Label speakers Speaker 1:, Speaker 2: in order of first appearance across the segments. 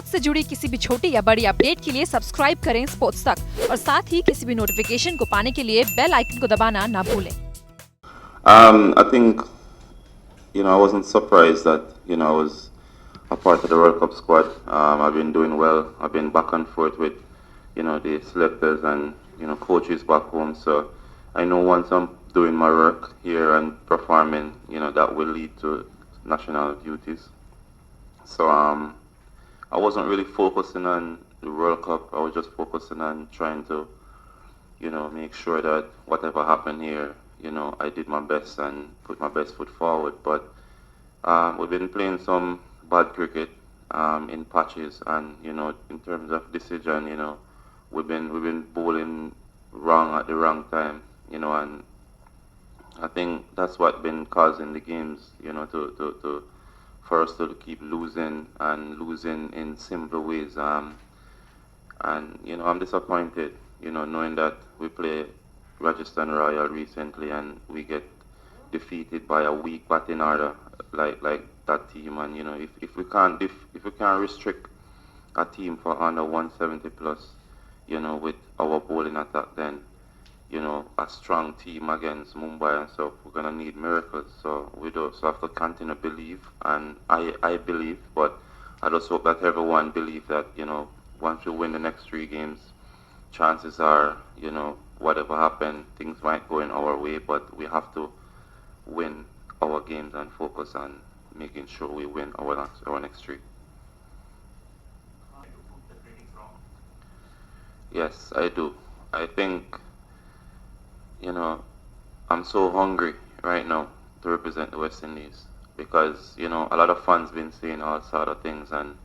Speaker 1: Sports से जुड़ी किसी भी छोटी या बड़ी अपडेट के लिए सब्सक्राइब करें स्पोर्ट्स तक और साथ ही किसी भी नोटिफिकेशन को पाने के लिए बेल आइकन को दबाना ना भूलें।
Speaker 2: I think, I wasn't surprised that, I was a part of the World Cup squad. I've been doing well. I've been back and forth with, the selectors and, coaches back home. So I know once I'm doing my work here and performing, that will lead to national duties. So I wasn't really focusing on the World Cup. I was just focusing on trying to, make sure that whatever happened here, I did my best and put my best foot forward. But we've been playing some bad cricket in patches, and in terms of decision, we've been bowling wrong at the wrong time, and I think that's what been causing the games, to for us to keep losing and losing in simple ways. And I'm disappointed, knowing that we play Rajasthan Royal recently and we get defeated by a weak batting order like that team. And if we can't restrict a team for under 170 plus, with our bowling attack, then a strong team against Mumbai and stuff, we're gonna need miracles. So we do so have to continue to believe, and I believe, but I just hope that everyone believes that once we win the next 3 games, chances are whatever happens, things might go in our way, but we have to win our games and focus on making sure we win our next 3. Yes, I do. I think I'm so hungry right now to represent the West Indies because a lot of fans been saying all sort of things, and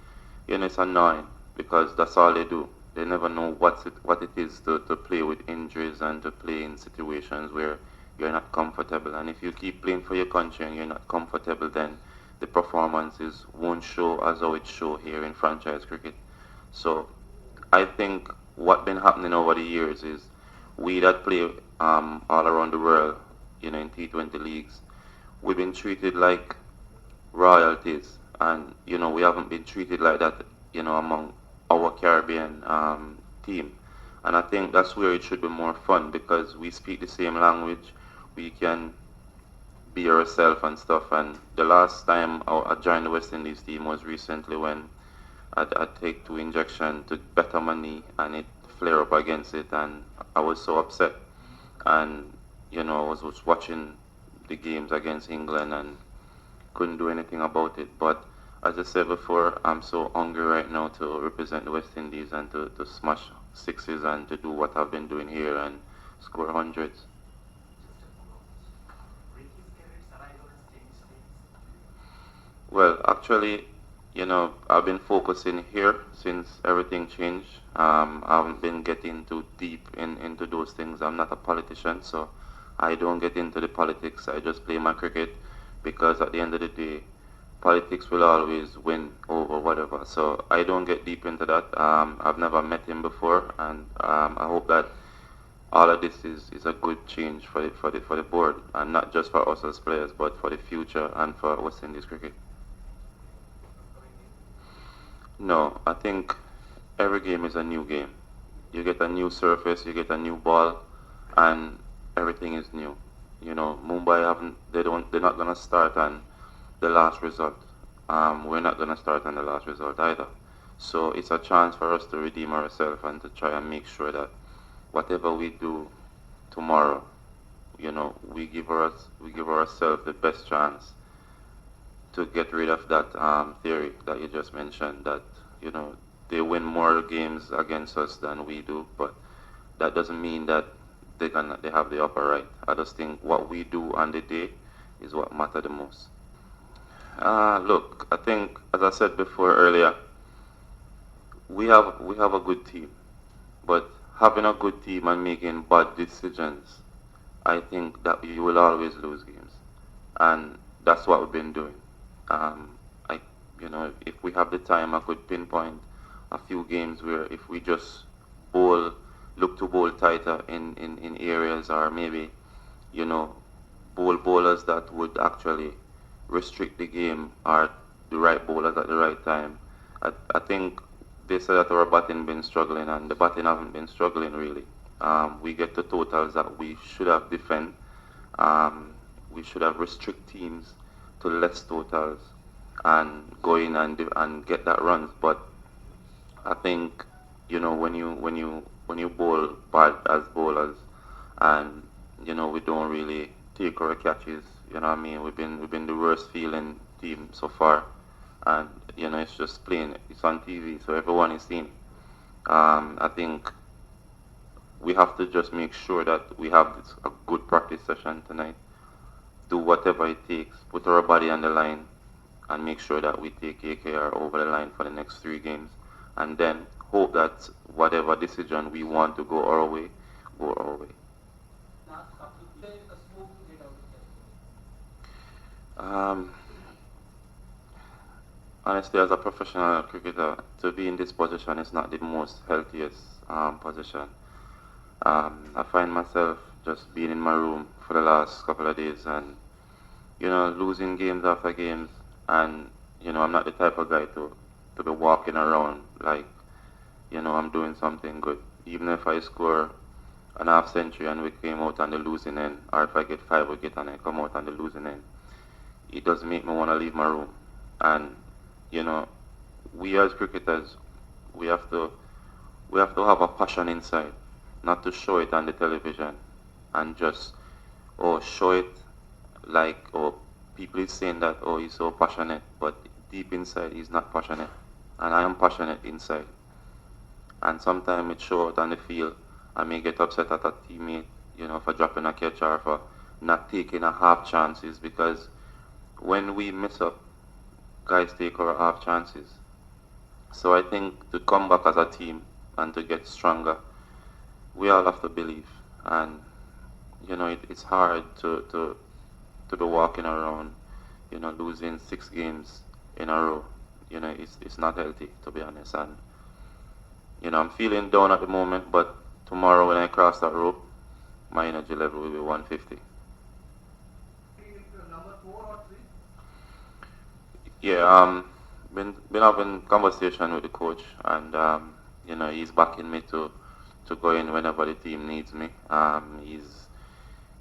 Speaker 2: it's annoying because that's all they do. They never know what it is to play with injuries and to play in situations where you're not comfortable. And if you keep playing for your country and you're not comfortable, then the performances won't show as how it show here in franchise cricket. So I think what been happening over the years is we that play all around the world, in T20 leagues, we've been treated like royalties, and we haven't been treated like that, among our Caribbean team. And I think that's where it should be more fun because we speak the same language, we can be ourselves and stuff. And the last time I joined the West Indies team was recently when I take 2 injections to better my knee, and it flare up against it, and I was so upset. And I was watching the games against England and couldn't do anything about it. But as I said before, I'm so hungry right now to represent the West Indies and to smash sixes and to do what I've been doing here and score hundreds. Well, actually, I've been focusing here since everything changed. I haven't been getting too deep into those things. I'm not a politician, so I don't get into the politics. I just play my cricket because at the end of the day, politics will always win over whatever. So I don't get deep into that. I've never met him before, and I hope that all of this is a good change for the board, and not just for us as players, but for the future and for West Indies cricket. No, I think every game is a new game. You get a new surface, you get a new ball, and everything is new. Mumbai they're not gonna start on the last result. We're not gonna start on the last result either. So it's a chance for us to redeem ourselves and to try and make sure that whatever we do tomorrow, we give ourselves the best chance to get rid of that theory that you just mentioned, that they win more games against us than we do, but that doesn't mean that they have the upper right. I just think what we do on the day is what matters the most. Look, I think, as I said before earlier, we have a good team, but having a good team and making bad decisions, I think that you will always lose games, and that's what we've been doing. If we have the time, I could pinpoint a few games where if we just look to bowl tighter in areas, or maybe, bowl bowlers that would actually restrict the game, or the right bowlers at the right time, I think they said that our batting been struggling, and the batting haven't been struggling really. We get the totals that we should have defend. Um, we should have restrict teams to less totals and go in and get that runs. But I think when you bowl bad as bowlers, and we don't really take our catches. You know what I mean? We've been the worst feeling team so far, and it's just plain. It's on TV, so everyone is seeing. I think we have to just make sure that we have a good practice session tonight. Do whatever it takes, put our body on the line, and make sure that we take KKR over the line for the next 3 games, and then hope that whatever decision we want to go our way, go our way. Um, Honestly, as a professional cricketer, to be in this position is not the most healthiest position. I find myself just being in my room for the last couple of days and, losing games after games. And, I'm not the type of guy to be walking around like, I'm doing something good. Even if I score an half century and we came out on the losing end, or if I get 5 wickets and I come out on the losing end, it doesn't make me want to leave my room. And, you know, we as cricketers, we have to have a passion inside, not to show it on the television and just show it like people is saying that he's so passionate, but deep inside he's not passionate, and I am passionate inside. And sometimes it shows out on the field. I may get upset at a teammate, for dropping a catch or for not taking a half chances, because when we mess up, guys take our half chances. So I think to come back as a team and to get stronger, we all have to believe. And it's hard to be walking around, losing 6 games in a row. It's not healthy, to be honest. And I'm feeling down at the moment, but tomorrow when I cross that rope, my energy level will be 150. Yeah, been having conversation with the coach, and he's backing me to go in whenever the team needs me. He's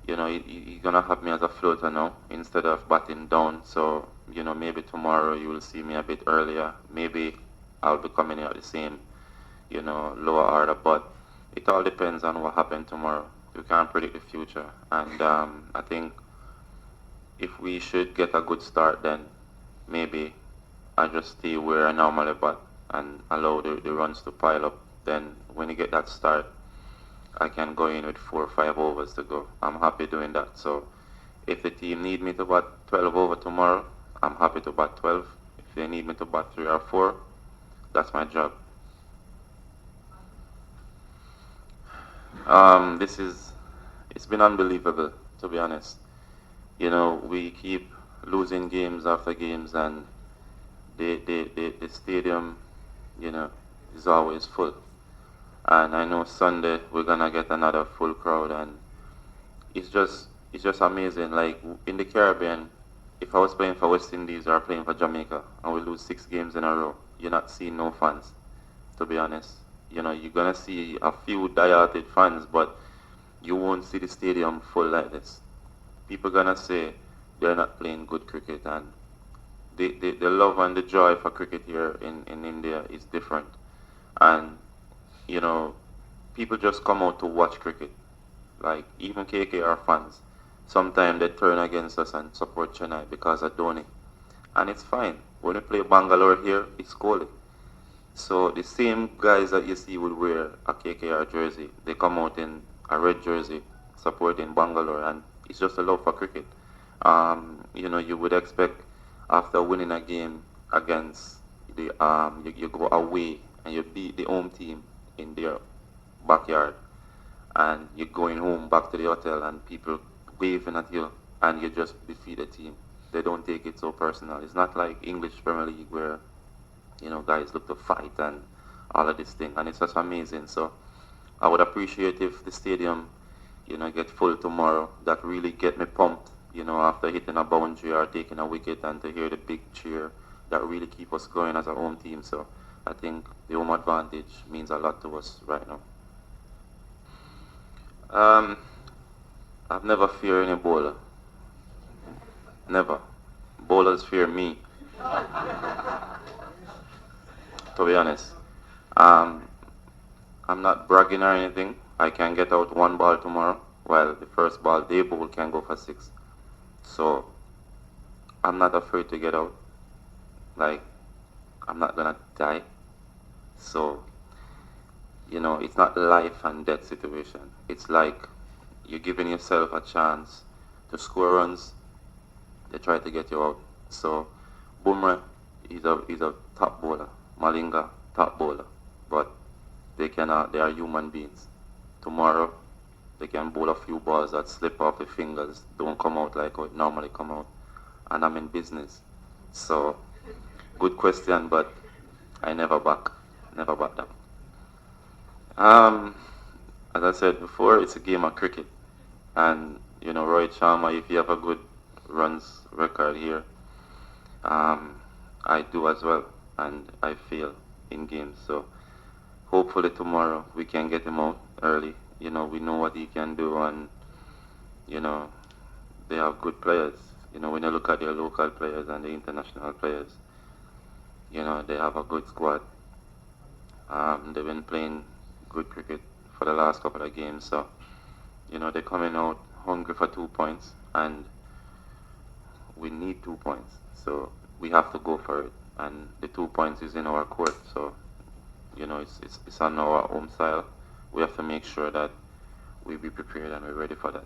Speaker 2: gonna have me as a floater now instead of batting down. So maybe tomorrow you will see me a bit earlier. Maybe I'll be coming in at the same lower order, but it all depends on what happens tomorrow. You can't predict the future, and I think if we should get a good start, then maybe I just stay where I normally bat and allow the runs to pile up. Then when you get that start, I can go in with 4 or 5 overs to go. I'm happy doing that. So if the team need me to bat 12 over tomorrow, I'm happy to bat 12. If they need me to bat 3 or 4, that's my job. It's been unbelievable, to be honest. We keep losing games after games, and the stadium, is always full. And I know Sunday we're gonna get another full crowd, and it's just amazing. Like in the Caribbean, if I was playing for West Indies or playing for Jamaica and we lose 6 games in a row, you're not seeing no fans, to be honest. You're gonna see a few die-hearted fans, but you won't see the stadium full like this. People gonna say they're not playing good cricket, and the love and the joy for cricket here in India is different. And people just come out to watch cricket. Like even KKR fans, sometimes they turn against us and support Chennai because of Dhoni, and it's fine. When we play Bangalore here, it's Kohli. So the same guys that you see would wear a KKR jersey, they come out in a red jersey supporting Bangalore, and it's just a love for cricket. You would expect after winning a game against you go away and you beat the home team in their backyard, and you're going home back to the hotel and people waving at you, and you just defeat the team. They don't take it so personal. It's not like English Premier League where guys look to fight and all of this thing, and it's just amazing. So I would appreciate if the stadium, get full tomorrow. That really get me pumped, after hitting a boundary or taking a wicket, and to hear the big cheer that really keep us going as a home team. So I think the home advantage means a lot to us right now. I've never feared any bowler. Never. Bowlers fear me, to be honest. Um, I'm not bragging or anything. I can get out one ball tomorrow, while the first ball they bowl can go for 6. So I'm not afraid to get out. Like, I'm not gonna die. So, it's not life and death situation. It's like you're giving yourself a chance to score runs. They try to get you out. So, Bumrah is a top bowler. Malinga, top bowler. But they are human beings. Tomorrow, they can bowl a few balls that slip off the fingers, don't come out like how it normally come out. And I'm in business. So, good question, but I never back down. As I said before, it's a game of cricket. And, Roy Sharma, if you have a good runs record here, I do as well. And I fail in games. So hopefully tomorrow we can get him out early. We know what he can do, and, they have good players. When you look at their local players and the international players, they have a good squad. They've been playing good cricket for the last couple of games, so they're coming out hungry for 2 points, and we need 2 points, so we have to go for it. And the 2 points is in our court, so it's on our home soil. We have to make sure that we be prepared and we're ready for that.